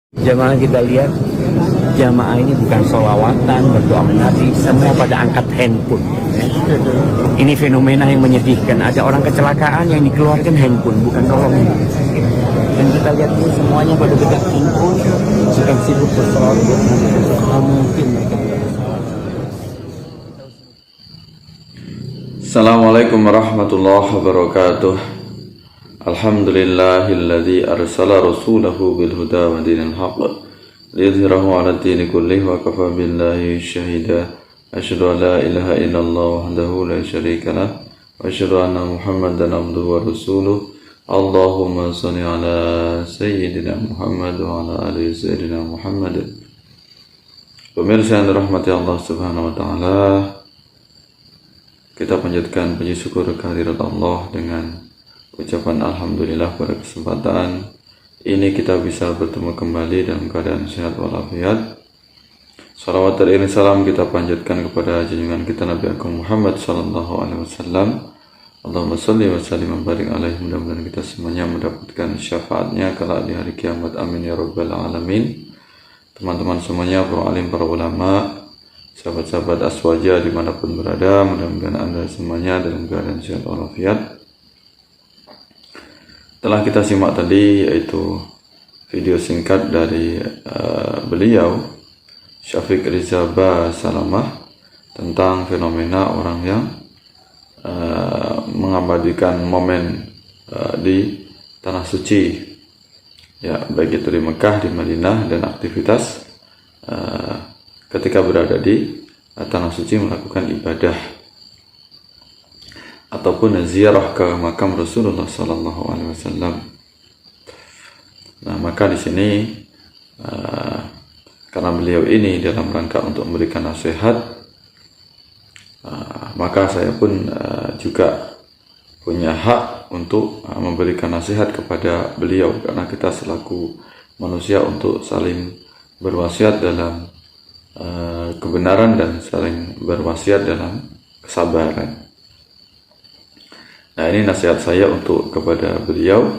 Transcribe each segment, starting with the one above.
Jamaah kita lihat, jamaah ini bukan sholawatan, berdoa Nabi, semua pada angkat handphone. Ya. Ini fenomena yang menyedihkan. Ada orang kecelakaan yang dikeluarkan handphone, bukan nolongin. Dan kita lihat ini semuanya pada pegang handphone, bukan sibuk bersolat. Mungkin mereka tidak bersolat. Assalamualaikum warahmatullahi wabarakatuh. Alhamdulillahilladzi arsala rasulahu bil huda wa dinil haqq liyudhhirahu 'ala ad-dini kullihi wa kafa billahi syahida. Asyhadu an la ilaha illallah wahdahu la syarika lah wa asyhadu anna Muhammadan abduhu wa rasuluh. Allahumma shalli 'ala sayyidina Muhammad wa 'ala ali sayyidina Muhammad. Pemirsa yang dirahmati Allah Subhanahu wa taala, kita panjatkan puji syukur kehadirat Allah dengan ucapan alhamdulillah pada kesempatan ini kita bisa bertemu kembali dalam keadaan sehat walafiat. Salawat dan salam kita panjatkan kepada junjungan kita Nabi Agung Muhammad sallallahu alaihi wasallam. Allahumma shalli wa sallim wa barik alaihi. Mudah-mudahan kita semuanya mendapatkan syafaatnya kala di hari kiamat. Amin ya rabbal alamin. Teman-teman semuanya, para alim, para ulama, sahabat-sahabat aswaja dimanapun berada, mudah-mudahan Anda semuanya dalam keadaan sehat walafiat. Telah kita simak tadi yaitu video singkat dari beliau Syafiq Riza Basalamah tentang fenomena orang yang mengabadikan momen di tanah suci, ya, baik itu di Mekah, di Madinah, dan aktivitas ketika berada di tanah suci melakukan ibadah ataupun ziarah ke makam Rasulullah sallallahu alaihi wasallam. Nah, maka di sini karena beliau ini dalam rangka untuk memberikan nasihat, maka saya pun juga punya hak untuk memberikan nasihat kepada beliau, karena kita selaku manusia untuk saling berwasiat dalam kebenaran dan saling berwasiat dalam kesabaran. Nah, ini nasihat saya untuk kepada beliau,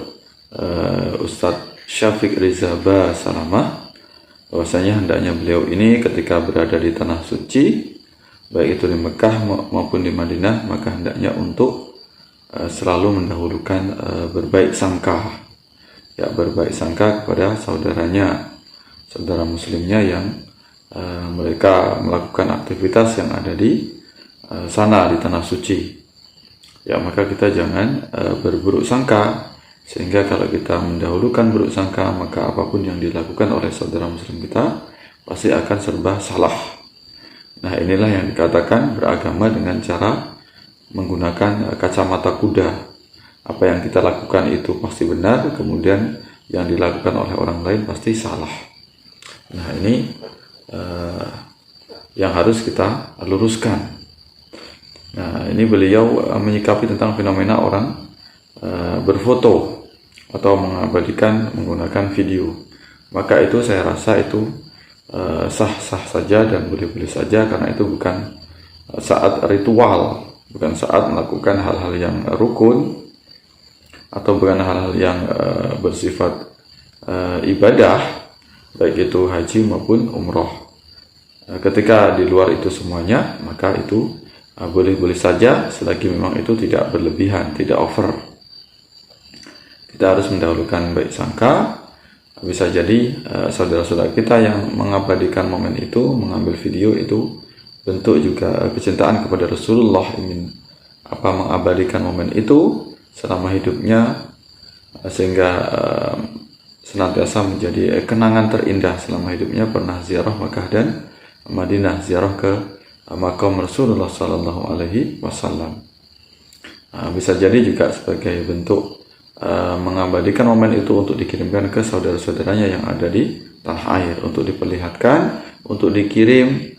Ustadz Syafiq Riza Basalamah, bahwasanya hendaknya beliau ini ketika berada di tanah suci, baik itu di Mekah maupun di Madinah, maka hendaknya untuk selalu mendahulukan berbaik sangka, ya, berbaik sangka kepada saudaranya, saudara muslimnya yang mereka melakukan aktivitas yang ada di sana di tanah suci. Ya, maka kita jangan berburuk sangka, sehingga kalau kita mendahulukan buruk sangka, maka apapun yang dilakukan oleh saudara muslim kita pasti akan serba salah. Nah, inilah yang dikatakan beragama dengan cara menggunakan kacamata kuda. Apa yang kita lakukan itu pasti benar, kemudian yang dilakukan oleh orang lain pasti salah. Nah, ini yang harus kita luruskan. Nah, ini beliau menyikapi tentang fenomena orang berfoto atau mengabadikan menggunakan video. Maka itu saya rasa itu sah-sah saja dan boleh-boleh saja, karena itu bukan saat ritual, bukan saat melakukan hal-hal yang rukun, atau bukan hal-hal yang bersifat ibadah, baik itu haji maupun umroh. Ketika di luar itu semuanya, maka itu boleh-boleh saja selagi memang itu tidak berlebihan, tidak over. Kita harus mendahulukan baik sangka. Bisa jadi saudara-saudara kita yang mengabadikan momen itu, mengambil video itu, bentuk juga kecintaan kepada Rasulullah, ingin mengabadikan momen itu selama hidupnya, sehingga senantiasa menjadi kenangan terindah selama hidupnya. Pernah ziarah Makkah dan Madinah, ziarah ke makam Rasulullah sallallahu alaihi wasallam. Bisa jadi juga sebagai bentuk mengabadikan momen itu untuk dikirimkan ke saudara-saudaranya yang ada di tanah air, untuk diperlihatkan, untuk dikirim,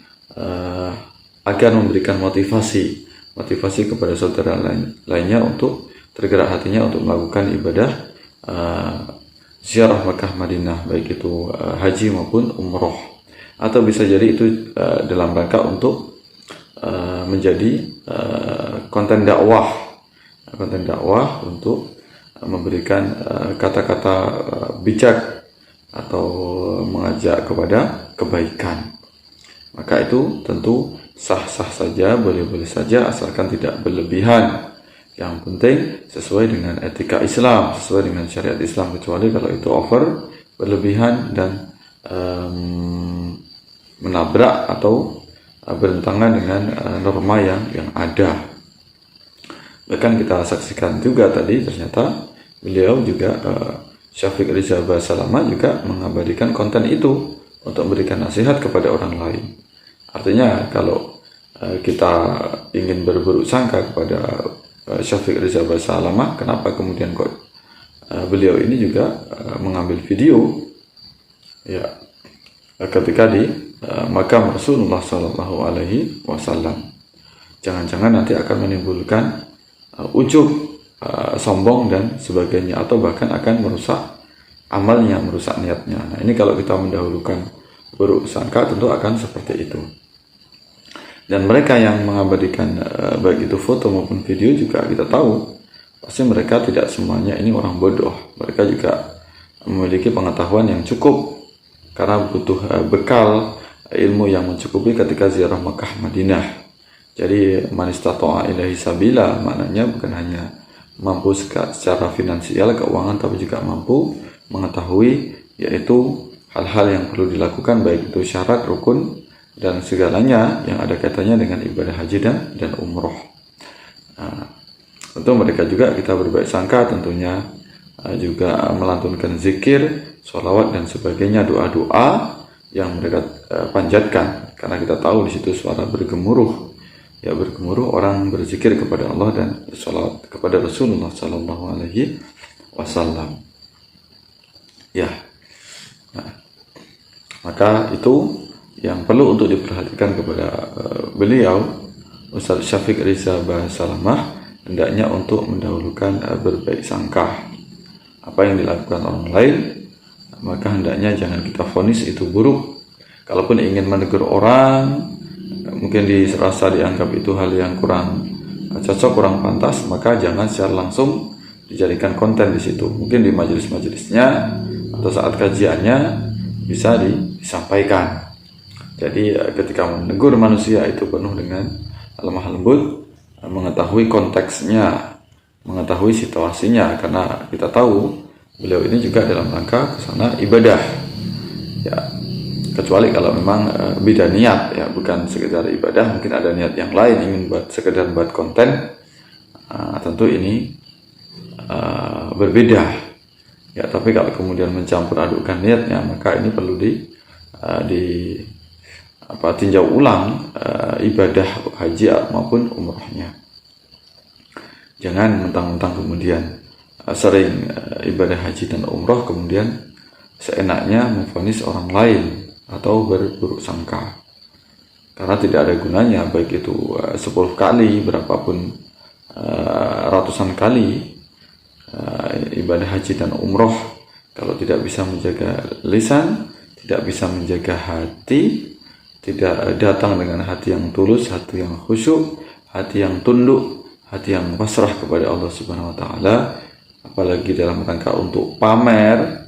agar memberikan motivasi kepada saudara lainnya untuk tergerak hatinya untuk melakukan ibadah ziarah Makkah Madinah, baik itu haji maupun umroh. Atau bisa jadi itu dalam rangka untuk menjadi konten dakwah untuk memberikan kata-kata bijak atau mengajak kepada kebaikan. Maka itu tentu sah-sah saja, boleh-boleh saja, asalkan tidak berlebihan. Yang penting sesuai dengan etika Islam, sesuai dengan syariat Islam, kecuali kalau itu over, berlebihan dan menabrak atau bertentangan dengan norma yang ada. Bahkan kita saksikan juga tadi, ternyata beliau juga Syafiq Rizal Basalamah juga mengabadikan konten itu untuk memberikan nasihat kepada orang lain. Artinya kalau kita ingin berburuk sangka kepada Syafiq Rizal Basalamah, kenapa kemudian kok beliau ini juga mengambil video ya ketika di makam Rasulullah Sallallahu Alaihi Wasallam? Jangan-jangan nanti akan menimbulkan ujub, sombong dan sebagainya, atau bahkan akan merusak amalnya, merusak niatnya. Nah, ini kalau kita mendahulukan buruk sangka tentu akan seperti itu. Dan mereka yang mengabadikan baik itu foto maupun video juga kita tahu pasti mereka tidak semuanya ini orang bodoh. Mereka juga memiliki pengetahuan yang cukup karena butuh bekal ilmu yang mencukupi ketika ziarah Makkah Madinah. Jadi man istata'a ilaihi sabila, maknanya bukan hanya mampu secara finansial, keuangan, tapi juga mampu mengetahui yaitu hal-hal yang perlu dilakukan, baik itu syarat, rukun, dan segalanya yang ada kaitannya dengan ibadah haji dan umroh. Tentu mereka juga kita berbaik sangka, tentunya juga melantunkan zikir, sholawat dan sebagainya, doa-doa yang mereka panjatkan, karena kita tahu di situ suara bergemuruh, ya bergemuruh orang berzikir kepada Allah dan sholawat kepada Rasulullah Sallallahu Alaihi Wasallam. Ya, maka itu yang perlu untuk diperhatikan kepada beliau Ustaz Syafiq Rizal Basalamah, hendaknya untuk mendahulukan berbaik sangka. Apa yang dilakukan orang lain, maka hendaknya jangan kita vonis itu buruk. Kalaupun ingin menegur orang, mungkin dirasa dianggap itu hal yang kurang cocok, kurang pantas, maka jangan secara langsung dijadikan konten di situ. Mungkin di majelis-majelisnya atau saat kajiannya bisa disampaikan. Jadi ketika menegur manusia itu penuh dengan lemah lembut, mengetahui konteksnya, mengetahui situasinya, karena kita tahu beliau ini juga dalam rangka kesana ibadah. Ya, kecuali kalau memang beda niat, ya bukan sekedar ibadah, mungkin ada niat yang lain, ingin sekedar buat konten, tentu ini berbeda. Ya, tapi kalau kemudian mencampur adukkan niatnya, maka ini perlu tinjau ulang ibadah haji maupun umrohnya. Jangan mentang-mentang kemudian sering ibadah haji dan umroh kemudian seenaknya memvonis orang lain atau berburuk sangka, karena tidak ada gunanya, baik itu 10 kali, berapapun ratusan kali ibadah haji dan umroh, kalau tidak bisa menjaga lisan, tidak bisa menjaga hati, tidak datang dengan hati yang tulus, hati yang khusyuk, hati yang tunduk, hati yang pasrah kepada Allah Subhanahu wa taala, apalagi dalam rangka untuk pamer,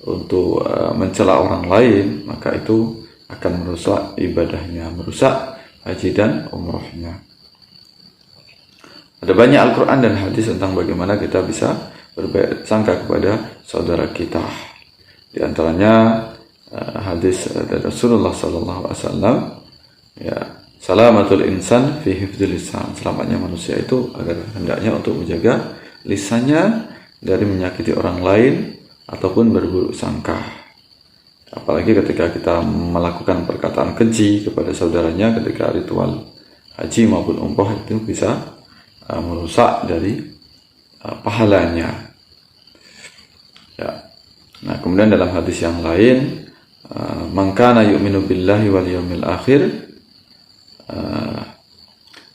untuk mencela orang lain, maka itu akan merusak ibadahnya, merusak haji dan umrohnya. Ada banyak Al-Quran dan hadis tentang bagaimana kita bisa berbaik sangka kepada saudara kita. Di antaranya hadis dari Rasulullah Sallallahu Alaihi Wasallam, ya, salamatul insan fi hifdzil lisan, selamatnya manusia itu agar hendaknya untuk menjaga lisannya dari menyakiti orang lain ataupun berburuk sangka. Apalagi ketika kita melakukan perkataan keji kepada saudaranya ketika ritual haji maupun umroh, itu bisa merusak dari pahalanya. Ya. Nah, kemudian dalam hadis yang lain, man kana yu'minu billahi wal yawmil akhir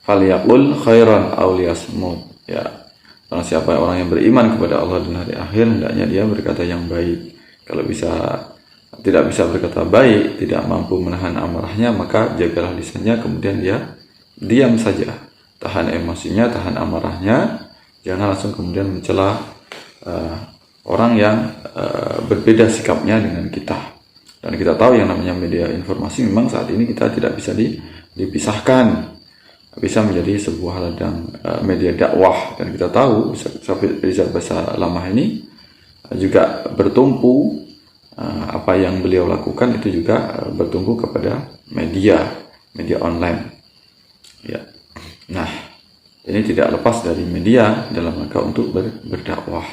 falyaqul khairan aw liyasmut. Ya, barang siapa orang yang beriman kepada Allah dan hari akhir, hendaknya dia berkata yang baik. Kalau tidak bisa berkata baik, tidak mampu menahan amarahnya, maka jagalah lisannya, kemudian dia diam saja, tahan emosinya, tahan amarahnya, jangan langsung kemudian mencela orang yang berbeda sikapnya dengan kita. Dan kita tahu yang namanya media informasi memang saat ini kita tidak bisa dipisahkan, bisa menjadi sebuah ladang media dakwah. Dan kita tahu Rizal Basar Alamah ini juga bertumpu, apa yang beliau lakukan itu juga bertumpu kepada media online. Ya. Nah, ini tidak lepas dari media dalam rangka untuk berdakwah.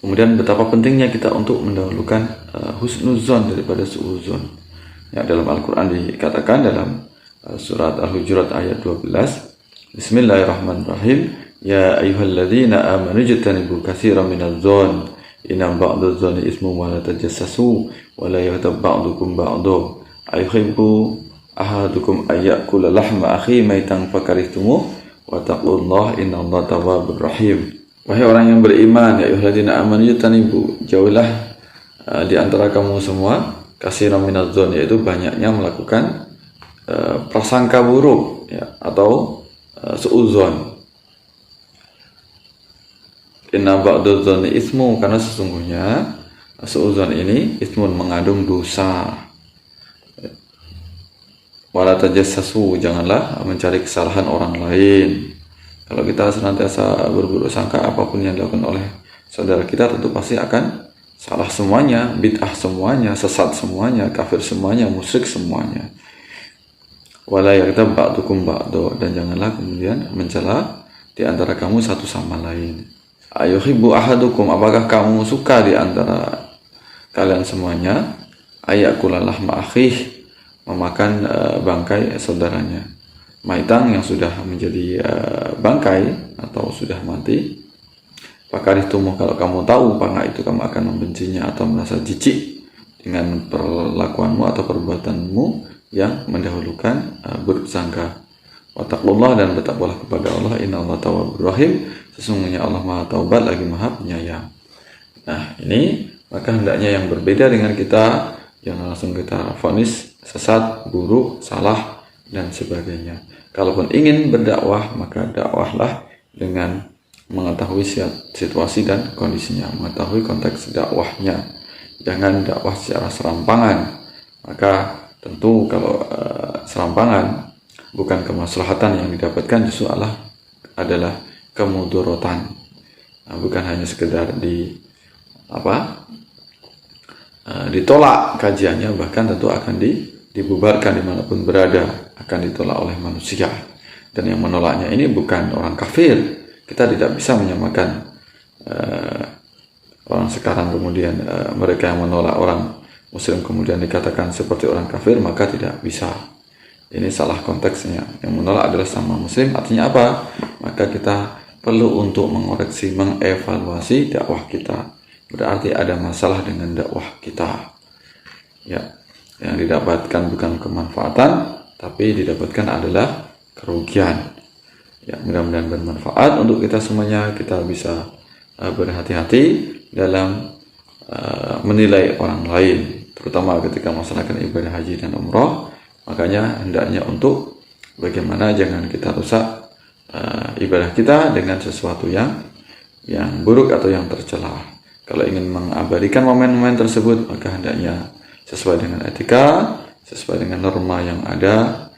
Kemudian betapa pentingnya kita untuk mendahulukan husnuzon daripada suuzon. Ya, dalam Al-Quran dikatakan dalam surat Al-Hujurat ayat 12, Bismillahirrahmanirrahim, Ya ayyuhalladzina amanu jtanibu katsiran minadh-dhon, inna ba'dadh-dhoni ismun wa la tajassasu wa la yaghtab ba'dukum ba'dha ayuhibbu ahadukum ayyakula lahma akhi maitan fakarihtumuh wa taqullaha innallaha tawwabur rahim. Wahai orang yang beriman, ya ayyuhalladzina amanu jtanibu, jauhilah di antara kamu semua katsiran minadh-dhon, yaitu banyaknya melakukan prasangka buruk, ya, atau suuzon. Inna ba'dadh-dhoni ismu, karena sesungguhnya suuzon ini ismun, mengandung dosa. Wala tajassasu, janganlah mencari kesalahan orang lain. Kalau kita senantiasa berburuk sangka, apapun yang dilakukan oleh saudara kita tentu pasti akan salah semuanya, bid'ah semuanya, sesat semuanya, kafir semuanya, musyrik semuanya. Wala yaghtab ba'dukum ba'dha, dan janganlah kemudian mencela di antara kamu satu sama lain. Ayuhibbu ahadukum, apakah kamu suka di antara kalian semuanya ayakula lahma akhih, memakan bangkai saudaranya, maitang yang sudah menjadi bangkai atau sudah mati. Fakarihtumuh, kalau kamu tahu karena itu kamu akan membencinya atau merasa jijik dengan perlakuanmu atau perbuatanmu yang mendahulukan buruk sangka. Wattaqullah, dan bertakwalah kepada Allah, innallaha tawwabur rahim, sesungguhnya Allah Maha Taubat lagi Maha Penyayang. Nah, ini maka hendaknya yang berbeda dengan kita, jangan langsung kita vonis sesat, buruk, salah, dan sebagainya. Kalaupun ingin berdakwah, maka dakwahlah dengan mengetahui situasi dan kondisinya, mengetahui konteks dakwahnya. Jangan dakwah secara serampangan. Maka tentu kalau serampangan, bukan kemaslahatan yang didapatkan, justru adalah kemudorotan. Nah, bukan hanya sekedar ditolak kajiannya, bahkan tentu akan dibubarkan dimanapun berada, akan ditolak oleh manusia. Dan yang menolaknya ini bukan orang kafir. Kita tidak bisa menyamakan orang sekarang kemudian mereka yang menolak orang muslim kemudian dikatakan seperti orang kafir, maka tidak bisa. Ini salah konteksnya. Yang menolak adalah sama muslim. Artinya apa? Maka kita perlu untuk mengoreksi, mengevaluasi dakwah kita. Berarti ada masalah dengan dakwah kita. Ya, yang didapatkan bukan kemanfaatan, tapi didapatkan adalah kerugian. Ya, mudah-mudahan bermanfaat untuk kita semuanya. Kita bisa berhati-hati dalam menilai orang lain, terutama ketika melaksanakan ibadah haji dan umroh. Makanya hendaknya untuk bagaimana jangan kita rusak ibadah kita dengan sesuatu yang buruk atau yang tercela. Kalau ingin mengabadikan momen-momen tersebut, maka hendaknya sesuai dengan etika, sesuai dengan norma yang ada,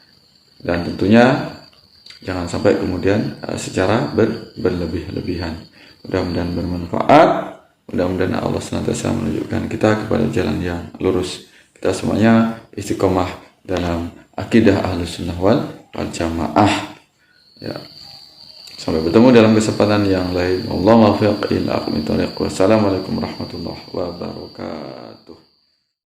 dan tentunya jangan sampai kemudian secara berlebih-lebihan. Mudah-mudahan bermanfaat. Mudah-mudahan Allah senantiasa menunjukkan kita kepada jalan yang lurus. Kita semuanya istiqomah dalam akidah Ahlussunnah wal Jamaah. Ya. Sampai bertemu dalam kesempatan yang lain. Wassalamualaikum warahmatullahi wabarakatuh.